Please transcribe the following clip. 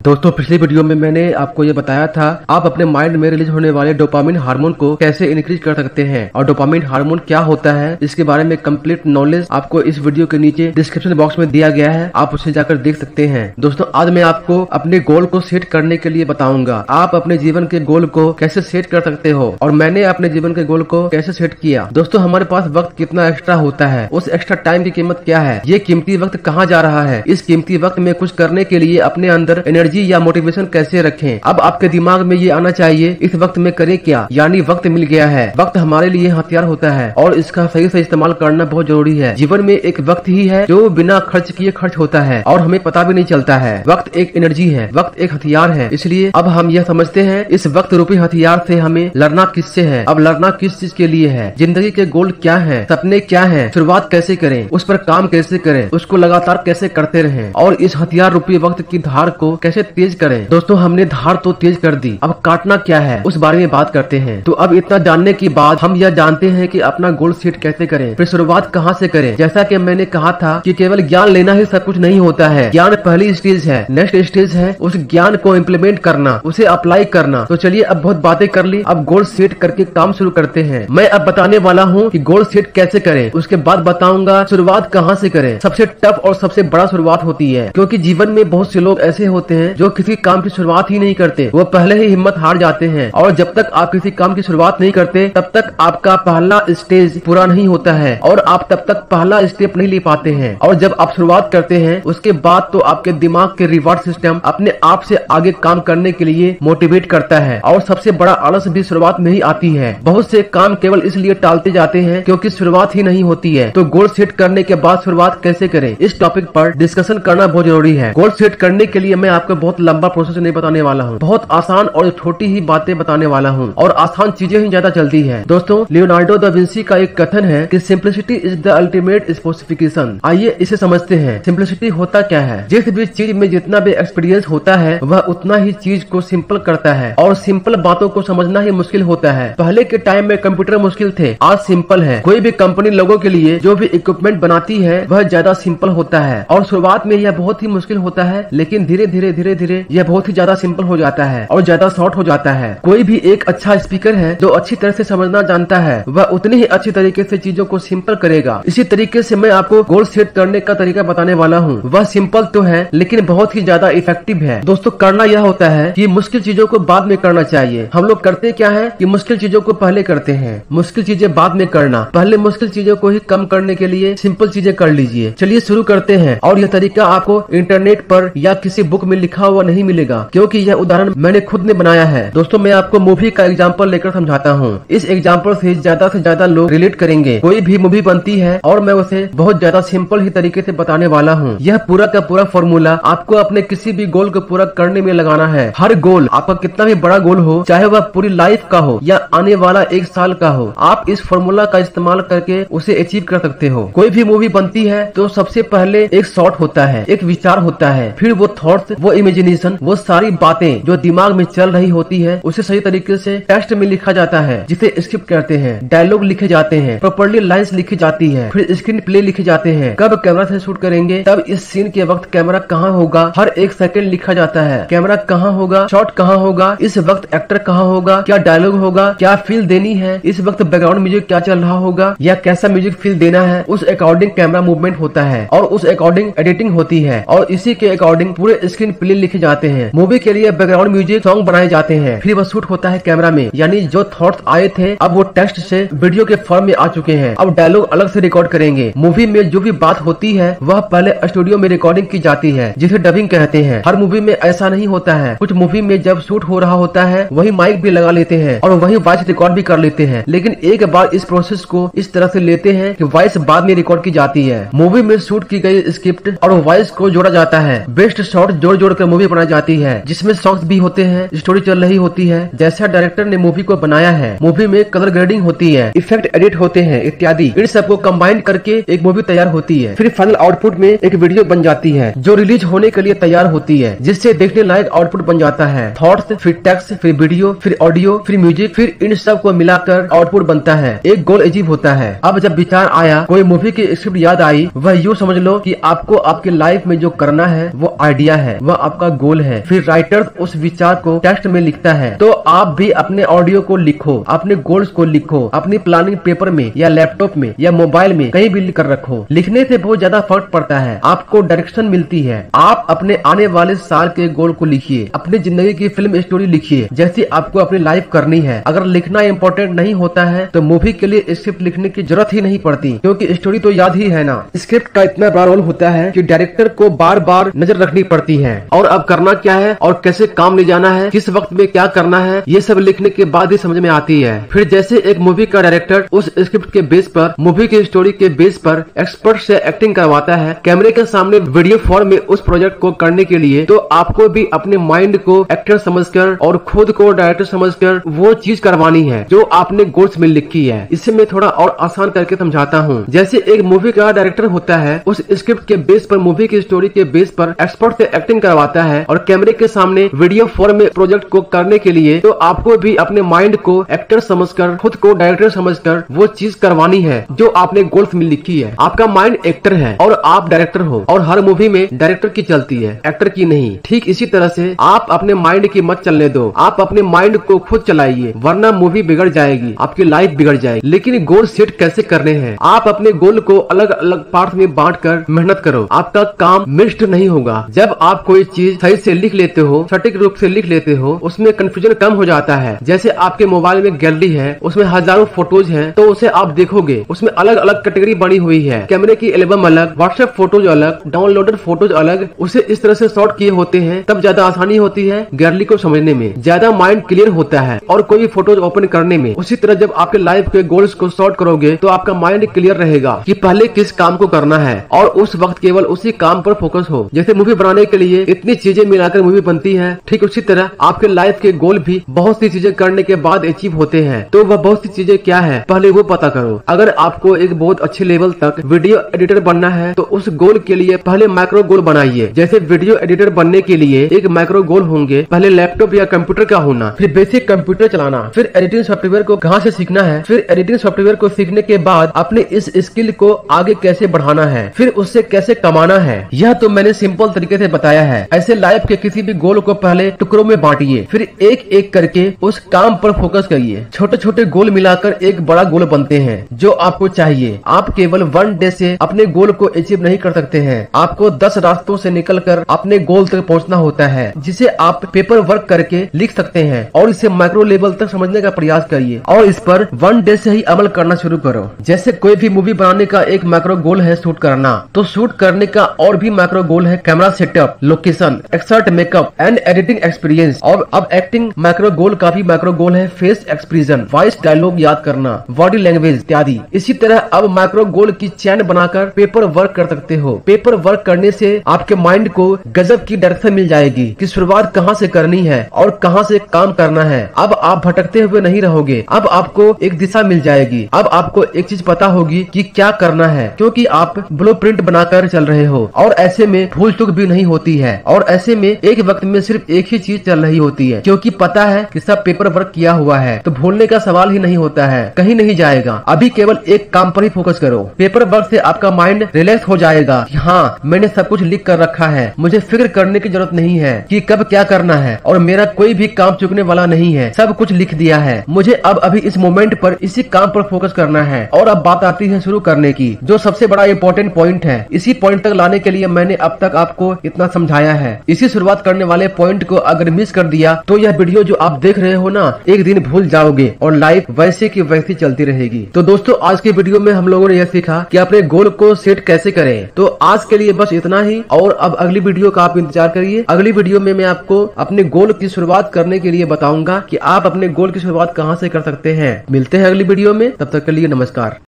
दोस्तों पिछली वीडियो में मैंने आपको ये बताया था आप अपने माइंड में रिलीज होने वाले डोपामिन हार्मोन को कैसे इंक्रीज कर सकते हैं और डोपामिन हार्मोन क्या होता है इसके बारे में कंप्लीट नॉलेज आपको इस वीडियो के नीचे डिस्क्रिप्शन बॉक्स में दिया गया है, आप उसे जाकर देख सकते हैं। दोस्तों आज मैं आपको अपने गोल को सेट करने के लिए बताऊंगा आप अपने जीवन के गोल को कैसे सेट कर सकते हो और मैंने अपने जीवन के गोल को कैसे सेट किया। दोस्तों हमारे पास वक्त कितना एक्स्ट्रा होता है, उस एक्स्ट्रा टाइम की कीमत क्या है, ये कीमती वक्त कहाँ जा रहा है, इस कीमती वक्त में कुछ करने के लिए अपने अंदर एनर्जी या मोटिवेशन कैसे रखें। अब आपके दिमाग में ये आना चाहिए इस वक्त में करें क्या, यानी वक्त मिल गया है, वक्त हमारे लिए हथियार होता है और इसका सही से इस्तेमाल करना बहुत जरूरी है। जीवन में एक वक्त ही है जो बिना खर्च किए खर्च होता है और हमें पता भी नहीं चलता है। वक्त एक एनर्जी है, वक्त एक हथियार है, इसलिए अब हम यह समझते हैं इस वक्त रूपी हथियार से हमें लड़ना किससे है, अब लड़ना किस चीज के लिए है, जिंदगी के गोल क्या है, सपने क्या है, शुरुआत कैसे करें, उस पर काम कैसे करें, उसको लगातार कैसे करते रहें और इस हथियार रूपी वक्त की धार को कैसे तेज करें। दोस्तों हमने धार तो तेज कर दी, अब काटना क्या है उस बारे में बात करते हैं। तो अब इतना जानने के बाद हम यह जानते हैं कि अपना गोल सेट कैसे करें, फिर शुरुआत कहां से करें। जैसा कि मैंने कहा था कि केवल ज्ञान लेना ही सब कुछ नहीं होता है, ज्ञान पहली स्टेज है, नेक्स्ट स्टेज है उस ज्ञान को इम्प्लीमेंट करना, उसे अप्लाई करना। तो चलिए अब बहुत बातें कर ली, अब गोल सेट करके काम शुरू करते हैं। मैं अब बताने वाला हूँ कि गोल सेट कैसे करें, उसके बाद बताऊंगा शुरुआत कहाँ से करें। सबसे टफ और सबसे बड़ा शुरुआत होती है, क्योंकि जीवन में बहुत से लोग ऐसे होते हैं जो किसी काम की शुरुआत ही नहीं करते, वो पहले ही हिम्मत हार जाते हैं और जब तक आप किसी काम की शुरुआत नहीं करते तब तक आपका पहला स्टेज पूरा नहीं होता है और आप तब तक पहला स्टेप नहीं ले पाते हैं। और जब आप शुरुआत करते हैं उसके बाद तो आपके दिमाग के रिवार्ड सिस्टम अपने आप से आगे काम करने के लिए मोटिवेट करता है और सबसे बड़ा आलस भी शुरुआत में ही आती है। बहुत से काम केवल इसलिए टालते जाते हैं क्योंकि शुरुआत ही नहीं होती है। तो गोल सेट करने के बाद शुरुआत कैसे करें, इस टॉपिक पर डिस्कशन करना बहुत जरूरी है। गोल सेट करने के लिए मैं आपको बहुत लंबा प्रोसेस नहीं बताने वाला हूँ, बहुत आसान और छोटी ही बातें बताने वाला हूँ और आसान चीजें ही ज्यादा चलती है। दोस्तों लियोनार्डो दा विंसी का एक कथन है कि simplicity is the ultimate specification. आइए इसे समझते हैं। सिंप्लिसिटी होता क्या है, जिस भी चीज में जितना भी एक्सपीरियंस होता है वह उतना ही चीज को सिंपल करता है और सिंपल बातों को समझना ही मुश्किल होता है। पहले के टाइम में कंप्यूटर मुश्किल थे, आज सिंपल है। कोई भी कंपनी लोगों के लिए जो भी इक्विपमेंट बनाती है वह ज्यादा सिंपल होता है और शुरुआत में यह बहुत ही मुश्किल होता है, लेकिन धीरे धीरे धीरे धीरे यह बहुत ही ज्यादा सिंपल हो जाता है और ज्यादा शॉर्ट हो जाता है। कोई भी एक अच्छा स्पीकर है जो अच्छी तरह से समझना जानता है वह उतनी ही अच्छी तरीके से चीजों को सिंपल करेगा। इसी तरीके से मैं आपको गोल सेट करने का तरीका बताने वाला हूँ। वह सिंपल तो है लेकिन बहुत ही ज्यादा इफेक्टिव है। दोस्तों करना यह होता है कि मुश्किल चीजों को बाद में करना चाहिए। हम लोग करते क्या है कि मुश्किल चीजों को पहले करते हैं, मुश्किल चीजें बाद में करना। पहले मुश्किल चीजों को ही कम करने के लिए सिंपल चीजें कर लीजिए। चलिए शुरू करते हैं। और यह तरीका आपको इंटरनेट पर या किसी बुक में लिखा हुआ नहीं मिलेगा, क्योंकि यह उदाहरण मैंने खुद ने बनाया है। दोस्तों मैं आपको मूवी का एग्जांपल लेकर समझाता हूँ। इस एग्जांपल से ज्यादा लोग रिलेट करेंगे। कोई भी मूवी बनती है और मैं उसे बहुत ज्यादा सिंपल ही तरीके से बताने वाला हूँ। यह पूरा का पूरा फॉर्मूला आपको अपने किसी भी गोल को पूरा करने में लगाना है। हर गोल, आपका कितना भी बड़ा गोल हो, चाहे वह पूरी लाइफ का हो या आने वाला एक साल का हो, आप इस फॉर्मूला का इस्तेमाल करके उसे अचीव कर सकते हो। कोई भी मूवी बनती है तो सबसे पहले एक शॉट होता है, एक विचार होता है, फिर वो थॉट्स, वो इमेजिनेशन, वो सारी बातें जो दिमाग में चल रही होती है उसे सही तरीके से टेक्स्ट में लिखा जाता है जिसे स्क्रिप्ट कहते हैं। डायलॉग लिखे जाते हैं, प्रॉपर्ली लाइंस लिखी जाती है, फिर स्क्रीन प्ले लिखे जाते हैं। कब कैमरा से शूट करेंगे, तब इस सीन के वक्त कैमरा कहाँ होगा, हर एक सेकंड लिखा जाता है। कैमरा कहाँ होगा, शॉट कहाँ होगा, इस वक्त एक्टर कहाँ होगा, क्या डायलॉग होगा, क्या फील देनी है, इस वक्त बैकग्राउंड म्यूजिक क्या चल रहा होगा या कैसा म्यूजिक फील देना है, उस अकॉर्डिंग कैमरा मूवमेंट होता है और उस अकॉर्डिंग एडिटिंग होती है और इसी के अकॉर्डिंग पूरे स्क्रीन प्ले लिखे जाते हैं। मूवी के लिए बैकग्राउंड म्यूजिक सॉन्ग बनाए जाते हैं, फिर वह शूट होता है कैमरा में, यानी जो थॉट्स आए थे अब वो टेक्स्ट से वीडियो के फॉर्म में आ चुके हैं। अब डायलॉग अलग से रिकॉर्ड करेंगे। मूवी में जो भी बात होती है वह पहले स्टूडियो में रिकॉर्डिंग की जाती है जिसे डबिंग कहते हैं। हर मूवी में ऐसा नहीं होता है, कुछ मूवी में जब शूट हो रहा होता है वही माइक भी लगा लेते हैं और वही वॉइस रिकॉर्ड भी कर लेते हैं, लेकिन एक बार इस प्रोसेस को इस तरह से लेते हैं कि वॉइस बाद में रिकॉर्ड की जाती है। मूवी में शूट की गई स्क्रिप्ट और वॉइस को जोड़ा जाता है। बेस्ट शॉट जोड़ जोड़ कर मूवी बनाई जाती है जिसमें सॉन्ग्स भी होते हैं, स्टोरी चल रही होती है जैसा डायरेक्टर ने मूवी को बनाया है। मूवी में कलर ग्रेडिंग होती है, इफेक्ट एडिट होते हैं इत्यादि। इन सबको कंबाइन करके एक मूवी तैयार होती है। फिर फाइनल आउटपुट में एक वीडियो बन जाती है जो रिलीज होने के लिए तैयार होती है, जिससे देखने लायक आउटपुट बन जाता है। थॉट्स, फिर टेक्स्ट, फिर वीडियो, फिर ऑडियो, फिर म्यूजिक, फिर इन सब को मिलाकर आउटपुट बनता है। एक गोल अचीव होता है। अब जब विचार आया, कोई मूवी की स्क्रिप्ट याद आई, वह यूँ समझ लो कि आपको आपके लाइफ में जो करना है वो आइडिया है, वह आपका गोल है, फिर राइटर उस विचार को टेक्स्ट में लिखता है, तो आप भी अपने ऑडियो को लिखो, अपने गोल्स को लिखो, अपनी प्लानिंग पेपर में या लैपटॉप में या मोबाइल में कहीं भी लिख कर रखो। लिखने से बहुत ज्यादा फर्क पड़ता है, आपको डायरेक्शन मिलती है। आप अपने आने वाले साल के गोल को लिखिए, अपनी जिंदगी की फिल्म स्टोरी लिखिए जैसी आपको अपनी लाइफ करनी है। अगर लिखना इम्पोर्टेंट नहीं होता है तो मूवी के लिए स्क्रिप्ट लिखने की जरूरत ही नहीं पड़ती, क्योंकि स्टोरी तो याद ही है ना। स्क्रिप्ट का इतना बड़ा रोल होता है कि डायरेक्टर को बार बार नजर रखनी पड़ती है और अब करना क्या है और कैसे काम ले जाना है, किस वक्त में क्या करना है, ये सब लिखने के बाद ही समझ में आती है। फिर जैसे एक मूवी का डायरेक्टर उस स्क्रिप्ट के बेस पर, मूवी की स्टोरी के बेस पर एक्सपर्ट से एक्टिंग करवाता है कैमरे के सामने वीडियो फॉर्म में उस प्रोजेक्ट को करने के लिए, तो आपको भी अपने माइंड को एक्टर समझकर और खुद को डायरेक्टर समझकर वो चीज करवानी है जो आपने गोल्स में लिखी है। इसे मैं थोड़ा और आसान करके समझाता हूँ। जैसे एक मूवी का डायरेक्टर होता है, उस स्क्रिप्ट के बेस पर, मूवी की स्टोरी के बेस पर एक्सपर्ट से एक्टिंग करवाता है और कैमरे के सामने वीडियो फॉर्म में प्रोजेक्ट को करने के लिए, तो आपको भी अपने माइंड को एक्टर समझकर, खुद को डायरेक्टर समझकर वो चीज करवानी है जो आपने गोल्स में लिखी है। आपका माइंड एक्टर है और आप डायरेक्टर हो, और हर मूवी में डायरेक्टर की चलती है, एक्टर की नहीं। ठीक इसी तरह से आप अपने माइंड की मत चलने दो, आप अपने माइंड को खुद चलाइए, वरना मूवी बिगड़ जाएगी, आपकी लाइफ बिगड़ जाएगी। लेकिन गोल सेट कैसे करने हैं? आप अपने गोल को अलग अलग पार्ट में बांटकर मेहनत करो, आपका काम मिस्ड नहीं होगा। जब आप कोई चीज सही से लिख लेते हो, सटीक रूप से लिख लेते हो, उसमें कंफ्यूजन कम हो जाता है। जैसे आपके मोबाइल में गैलरी है, उसमें हजारों फोटोज हैं, तो उसे आप देखोगे, उसमें अलग अलग कैटेगरी बनी हुई है, कैमरे की एल्बम अलग, व्हाट्सएप फोटोज अलग, डाउनलोडेड फोटोज अलग, उसे इस तरह से सॉर्ट किए होते हैं, तब ज्यादा आसानी होती है गैलरी को समझने में, ज्यादा माइंड क्लियर होता है और कोई भी फोटोज ओपन करने में। उसी तरह जब आपके लाइफ के गोल्स को सॉर्ट करोगे तो आपका माइंड क्लियर रहेगा कि पहले किस काम को करना है और उस वक्त केवल उसी काम पर फोकस हो। जैसे मूवी बनाने के लिए इतनी चीजें मिलाकर मूवी बनती है, ठीक उसी तरह आपके लाइफ के गोल भी बहुत सी चीजें करने के बाद अचीव होते हैं। तो वह बहुत सी चीजें क्या है, पहले वो पता करो। अगर आपको एक बहुत अच्छे लेवल तक वीडियो एडिटर बनना है तो उस गोल के लिए पहले माइक्रो गोल बनाइए। जैसे वीडियो एडिटर बनने के लिए एक माइक्रो गोल होंगे, पहले लैपटॉप या कंप्यूटर का होना, फिर बेसिक कंप्यूटर चलाना, फिर एडिटिंग सॉफ्टवेयर को कहाँ से सीखना है, फिर एडिटिंग सॉफ्टवेयर को सीखने के बाद अपने इस स्किल को आगे कैसे बढ़ाना है, फिर उससे कैसे कमाना है। यह तो मैंने सिंपल तरीके से बताया है। ऐसे लाइफ के किसी भी गोल को पहले टुकड़ों में बांटिए, फिर एक एक करके उस काम पर फोकस करिए। छोटे छोटे गोल मिलाकर एक बड़ा गोल बनते हैं जो आपको चाहिए। आप केवल 1 डे से अपने गोल को अचीव नहीं कर सकते हैं, आपको 10 रास्तों से निकलकर अपने गोल तक पहुंचना होता है, जिसे आप पेपर वर्क करके लिख सकते हैं और इसे माइक्रो लेवल तक समझने का प्रयास करिए और इस पर 1 डे से ही अमल करना शुरू करो। जैसे कोई भी मूवी बनाने का एक माइक्रो गोल है शूट करना, तो शूट करने का और भी माइक्रो गोल है camera setup, location, exert makeup and editing experience. और अब एक्टिंग माइक्रो गोल का भी माइक्रो गोल है फेस एक्सप्रेशन, वॉइस डायलॉग याद करना, बॉडी लैंग्वेज इत्यादि। इसी तरह अब माइक्रो गोल की चैन बनाकर पेपर वर्क कर सकते हो। पेपर वर्क करने से आपके माइंड को गजब की डायरेक्शन मिल जाएगी कि शुरुआत कहाँ से करनी है और कहाँ से काम करना है। अब आप भटकते हुए नहीं रहोगे, अब आपको एक दिशा मिल जाएगी। अब आपको एक चीज पता होगी कि क्या करना है, क्योंकि आप ब्लूप्रिंट बनाकर चल रहे हो और ऐसे में भूल चूक भी नहीं होती है और ऐसे में एक वक्त में सिर्फ एक ही चीज चल रही होती है, क्योंकि पता है कि सब पेपर वर्क किया हुआ है, तो भूलने का सवाल ही नहीं होता है, कहीं नहीं जाएगा। अभी केवल एक काम पर ही फोकस करो। पेपर वर्क से आपका माइंड रिलैक्स हो जाएगा कि हाँ, मैंने सब कुछ लिख कर रखा है, मुझे फिक्र करने की जरूरत नहीं है कि कब क्या करना है और मेरा कोई भी काम चुकने वाला नहीं है, सब कुछ लिख दिया है। मुझे अब अभी इस मोमेंट पर इसी काम पर फोकस करना है। और अब बात आती है शुरू करने की, जो सबसे बड़ा इम्पोर्टेंट पॉइंट है। इसी पॉइंट तक लाने के लिए मैंने अब तक आपको इतना समझाया है। इसी शुरुआत करने वाले पॉइंट को अगर मिस कर दिया तो यह वीडियो जो आप देख रहे हो ना, एक दिन भूल जाओगे और लाइफ वैसे की वैसी चलती रहेगी। तो दोस्तों, आज की वीडियो में हम लोगों ने यह सीखा कि अपने गोल को सेट कैसे करें। तो आज के लिए बस इतना ही, और अब अगली वीडियो का आप इंतजार करिए। अगली वीडियो में मैं आपको अपने गोल की शुरुआत करने के लिए बताऊंगा कि आप अपने गोल की शुरुआत कहां से कर सकते हैं। मिलते हैं अगली वीडियो में, तब तक के लिए नमस्कार।